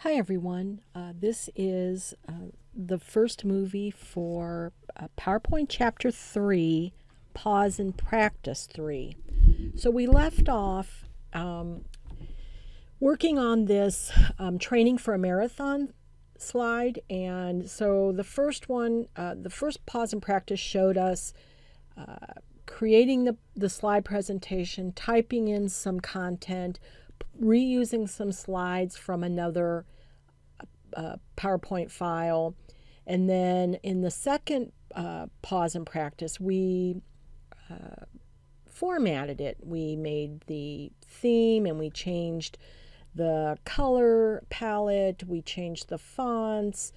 Hi everyone. This is the first movie for PowerPoint Chapter 3, Pause and Practice 3. So we left off working on this training for a marathon slide. And so the first one, the first Pause and Practice showed us creating the slide presentation, typing in some content, reusing some slides from another PowerPoint file. And then in the second Pause and Practice, we formatted it. We made the theme and we changed the color palette, we changed the fonts,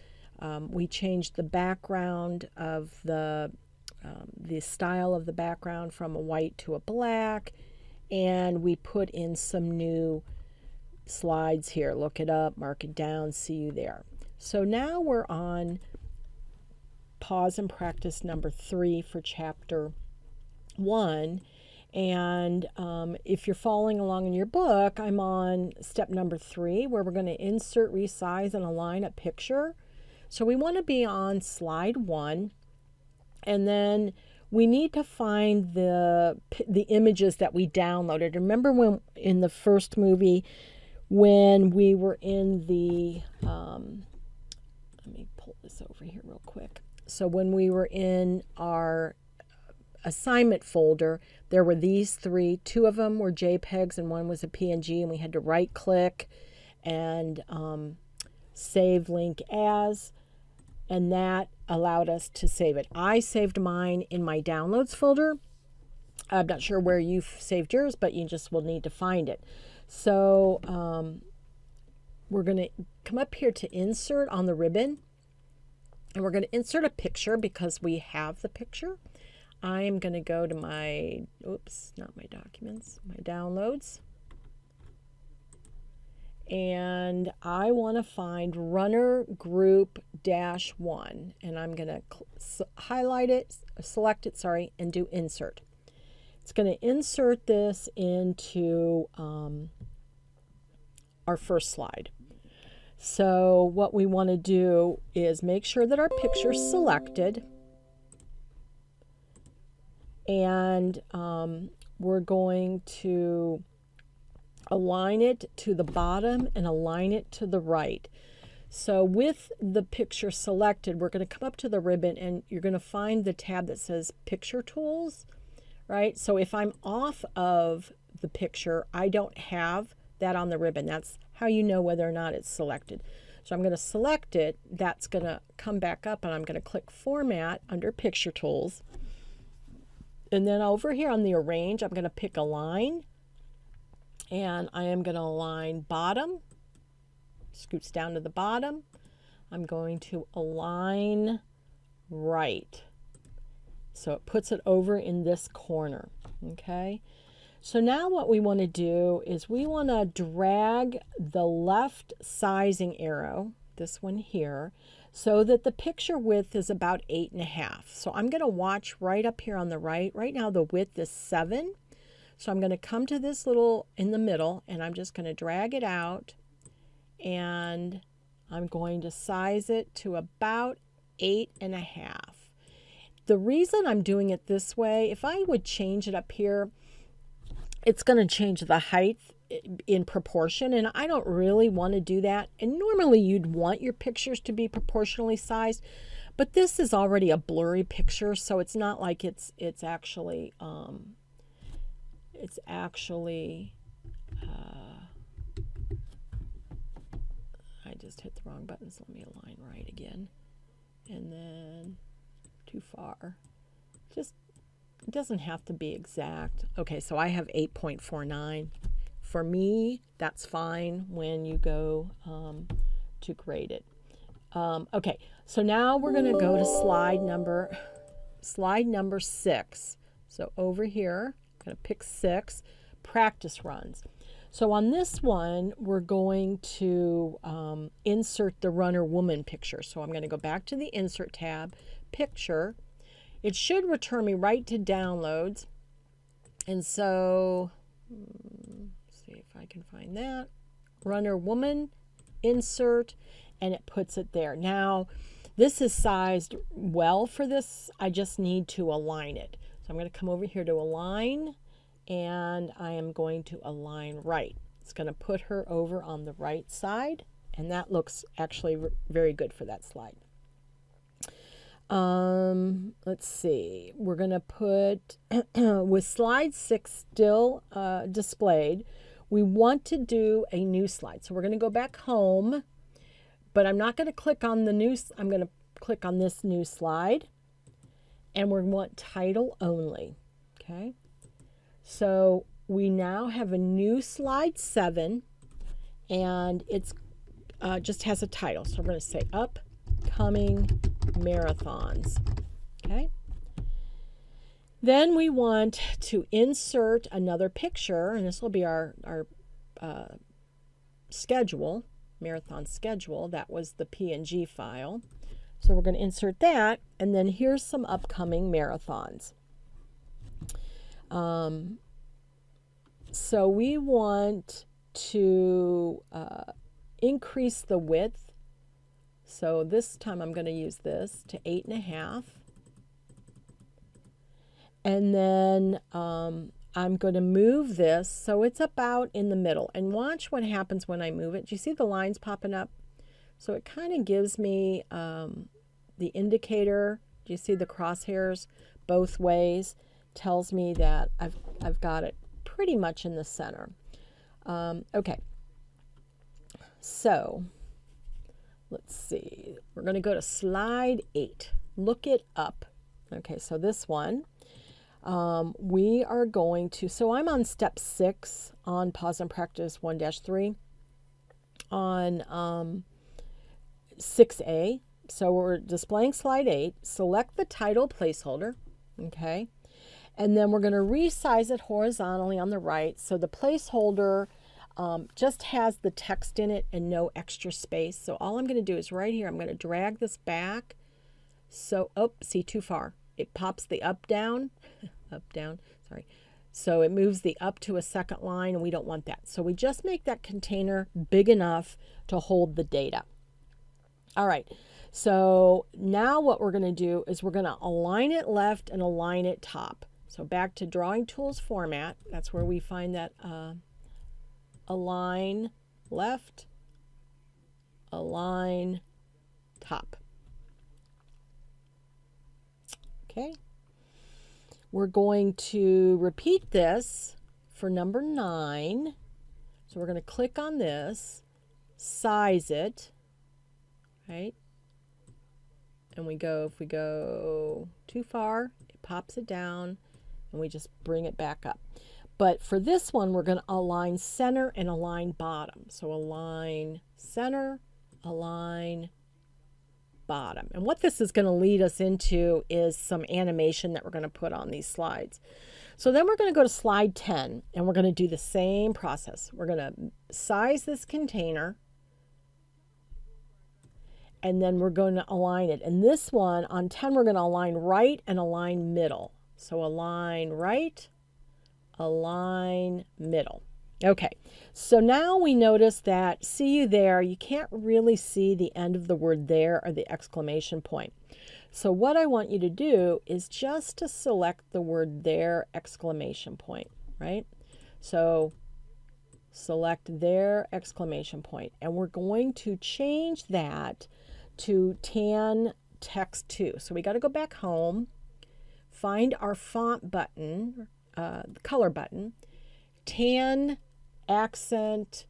we changed the background of the style of the background from a white to a black, and we put in some new slides here. Look it up, mark it down, see you there. So now we're on Pause and Practice number 3 for chapter 1. And if you're following along in your book, I'm on step number 3, where we're going to insert, resize, and align a picture. So we want to be on slide 1, and then we need to find the images that we downloaded. Remember when in the first movie, when we were in the, let me pull this over here real quick. So when we were in our assignment folder, there were these 3. 2 of them were JPEGs and 1 was a PNG, and we had to right click and save link as, and that allowed us to save it. I saved mine in my downloads folder. I'm not sure where you've saved yours, but you just will need to find it. So we're going to come up here to insert on the ribbon, and we're going to insert a picture because we have the picture. I'm going to go to my, oops, not my documents, my downloads. And I want to find runner group -1. And I'm going to highlight it, select it, sorry, and do insert. It's going to insert this into our first slide. So what we want to do is make sure that our picture is selected. And we're going to align it to the bottom and align it to the right. So with the picture selected, we're going to come up to the ribbon, and you're going to find the tab that says Picture Tools, right? So if I'm off of the picture, I don't have that on the ribbon. That's how you know whether or not it's selected. So I'm going to select it. That's going to come back up, and I'm going to click Format under Picture Tools. And then over here on the Arrange, I'm going to pick Align, and I am going to align bottom, scoots down to the bottom. I'm going to align right. So it puts it over in this corner, okay? So now what we want to do is we want to drag the left sizing arrow, this one here, so that the picture width is about 8.5. So I'm going to watch right up here on the right. Right now the width is 7. So I'm going to come to this little in the middle, and I'm just going to drag it out, and I'm going to size it to about 8.5. The reason I'm doing it this way, if I would change it up here, it's going to change the height in proportion, and I don't really want to do that. And normally you'd want your pictures to be proportionally sized, but this is already a blurry picture, so it's not like it's actually I just hit the wrong button, so let me align right again, and then too far. Just, it doesn't have to be exact. Okay, so I have 8.49. For me, that's fine when you go to grade it. Okay, so now we're going to go to slide number 6. So over here, I'm going to pick 6, practice runs. So on this one, we're going to insert the runner woman picture. So I'm going to go back to the Insert tab, Picture. It should return me right to Downloads. And so, let's see if I can find that. Runner woman, insert, and it puts it there. Now, this is sized well for this. I just need to align it. So I'm going to come over here to align, and I am going to align right. It's going to put her over on the right side, and that looks actually very good for that slide. Let's see. We're going to put, with slide 6 still displayed, we want to do a new slide. So we're going to go back home, but I'm not going to click on the new, I'm going to click on this new slide, and we want title only. Okay. So we now have a new slide 7, and it's just has a title. So we're going to say upcoming marathons. Okay. Then we want to insert another picture, and this will be our schedule, marathon schedule. That was the PNG file. So we're going to insert that, and then here's some upcoming marathons. So we want to increase the width. So this time I'm going to use this to 8.5. And then I'm going to move this so it's about in the middle. And watch what happens when I move it. Do you see the lines popping up? So it kind of gives me the indicator. Do you see the crosshairs both ways? Tells me that I've got it pretty much in the center. Okay. So let's see. We're going to go to slide 8. Look it up. Okay, so this one. We are going to, so I'm on step 6 on Pause and Practice 1-3 on 6A. So we're displaying slide 8. Select the title placeholder, okay? And then we're going to resize it horizontally on the right. So the placeholder just has the text in it and no extra space. So all I'm going to do is right here, I'm going to drag this back. So, oh, see, too far. It pops the up, down, sorry. So it moves the up to a second line, and we don't want that. So we just make that container big enough to hold the data. All right, so now what we're going to do is we're going to align it left and align it top. So back to Drawing Tools format, that's where we find that align left, align top. Okay, we're going to repeat this for number 9. So we're going to click on this, size it, right? And we go, if we go too far, it pops it down, and we just bring it back up. But for this one, we're going to align center and align bottom. So align center, align bottom. And what this is going to lead us into is some animation that we're going to put on these slides. So then we're going to go to slide 10, and we're going to do the same process. We're going to size this container, and then we're going to align it. And this one, on 10, we're going to align right and align middle. So align right, align middle. Okay, so now we notice that see you there, you can't really see the end of the word there or the exclamation point. So what I want you to do is just to select the word there, exclamation point, right? So select there, exclamation point, and we're going to change that to tan text 2. So we got to go back home, find our font button, the color button, tan accent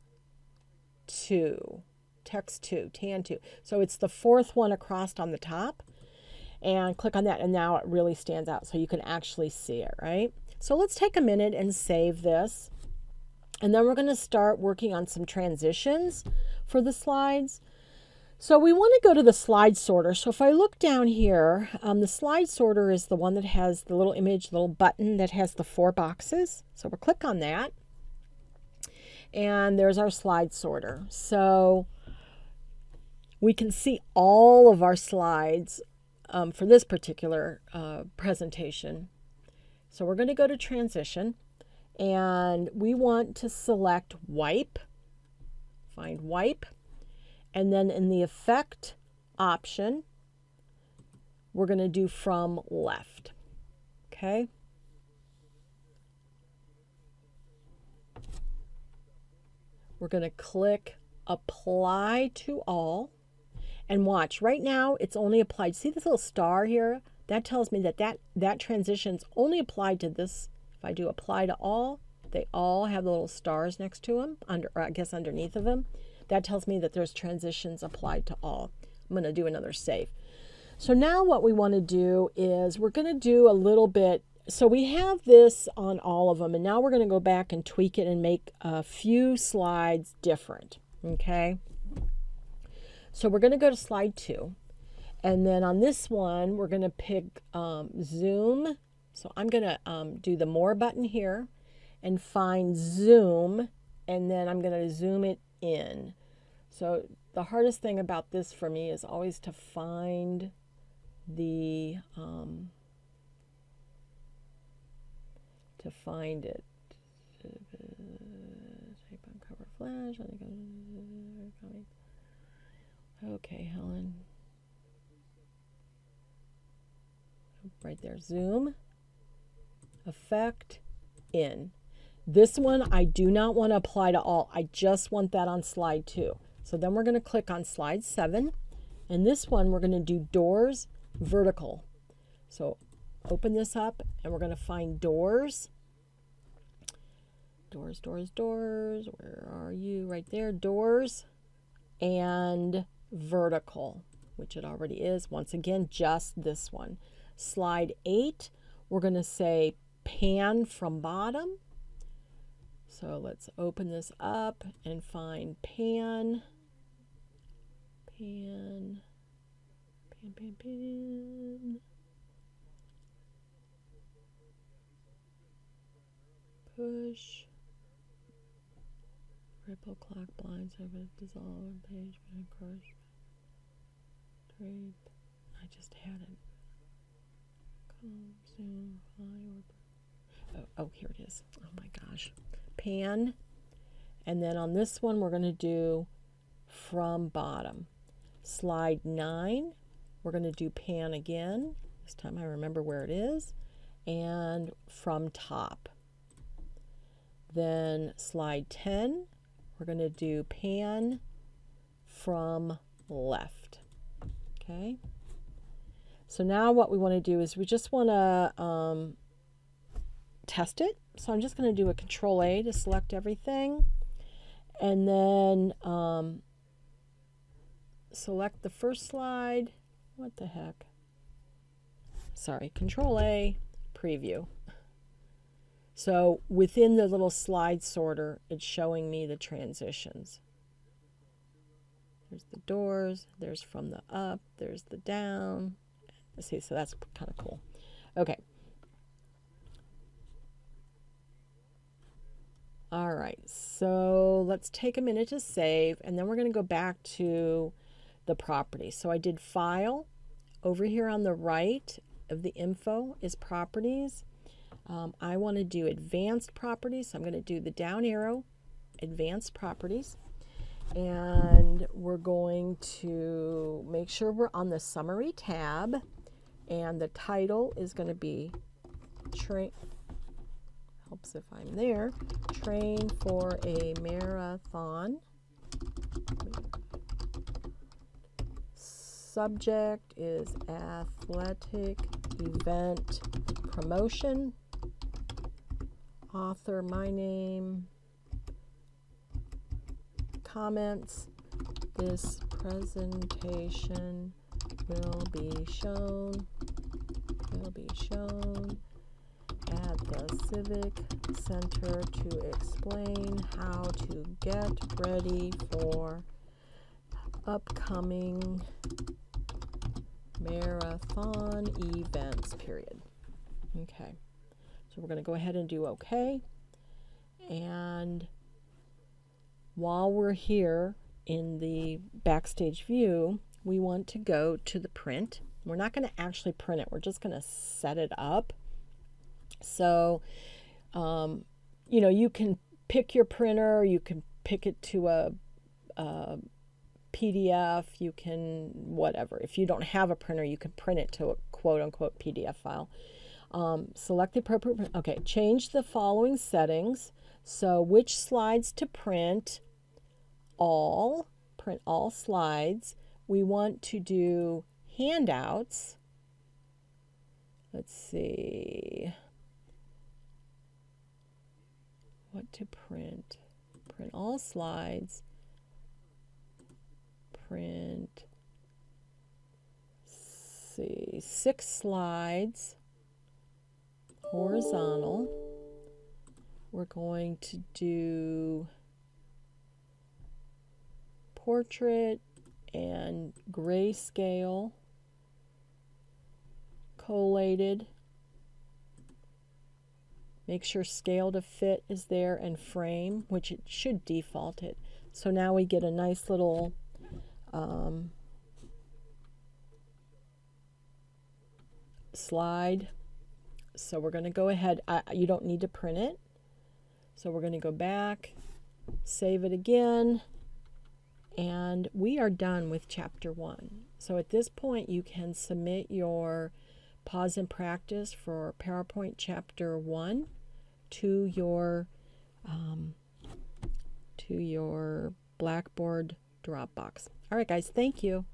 2, text 2, tan 2. So it's the 4th one across on the top, and click on that, and now it really stands out so you can actually see it, right? So let's take a minute and save this, and then we're going to start working on some transitions for the slides. So we want to go to the slide sorter. So if I look down here, the slide sorter is the one that has the little image, little button that has the 4 boxes. So we'll click on that. And there's our slide sorter. So we can see all of our slides for this particular presentation. So we're going to go to transition, and we want to select wipe, find wipe, And then in the effect option, we're going to do from left. Okay. We're going to click apply to all and watch. Right now it's only applied. See this little star here? That tells me that that transition's only applied to this. If I do apply to all, they all have the little stars next to them, or I guess underneath of them. That tells me that there's transitions applied to all. I'm going to do another save. So now what we want to do is we're going to do a little bit. So we have this on all of them, and now we're going to go back and tweak it and make a few slides different. Okay. So we're going to go to slide 2. And then on this one, we're going to pick zoom. So I'm going to do the more button here and find zoom. And then I'm going to zoom it in. So the hardest thing about this for me is always to find the, it. Type on cover flash. Okay, Helen. Right there, zoom, effect, in. This one I do not want to apply to all. I just want that on slide 2. So then we're going to click on slide 7. And this one we're going to do doors vertical. So open this up and we're going to find doors. Doors, doors, doors. Where are you? Right there, doors and vertical, which it already is. Once again, just this one. Slide 8, we're going to say pan from bottom. So let's open this up and find pan, pan, pan, pan, pan. Push, ripple, clock, blind, surface, dissolve, page, crush, drape. I just had it. Oh, here it is. Oh my gosh. Pan. And then on this one, we're going to do from bottom. Slide 9, we're going to do pan again. This time I remember where it is. And from top. Then slide 10, we're going to do pan from left. Okay. So now what we want to do is we just want to test it. So I'm just going to do a Control A to select everything. And then select the first slide. What the heck? Sorry, Control A, preview. So within the little slide sorter, it's showing me the transitions. There's the doors, there's from the up, there's the down. See, so that's kind of cool. Okay. All right, so let's take a minute to save, and then we're going to go back to the property. So I did File. Over here on the right of the info is Properties. I want to do Advanced Properties, so I'm going to do the down arrow, Advanced Properties. And we're going to make sure we're on the Summary tab. And the title is going to be helps if I'm there, Train for a Marathon. Subject is Athletic Event Promotion. Author, my name. Comments. This presentation will be shown at the Civic Center to explain how to get ready for upcoming marathon events, period. Okay, so we're going to go ahead and do OK. And while we're here in the Backstage view, we want to go to the print. We're not going to actually print it. We're just going to set it up. So, you know, you can pick your printer. You can pick it to a PDF, you can whatever. If you don't have a printer, you can print it to a quote-unquote PDF file. Select the appropriate, okay, change the following settings. So which slides to print? Print all slides. We want to do handouts. Let's see. What to print? Print all slides. Print, see, 6 slides, horizontal. We're going to do portrait and grayscale, collated. Make sure scale to fit is there and frame, which it should default it. So now we get a nice little slide. So we're going to go ahead. You don't need to print it. So we're going to go back, save it again, and we are done with chapter 1. So at this point you can submit your pause and practice for PowerPoint chapter 1 to your Blackboard Dropbox. All right, guys, thank you.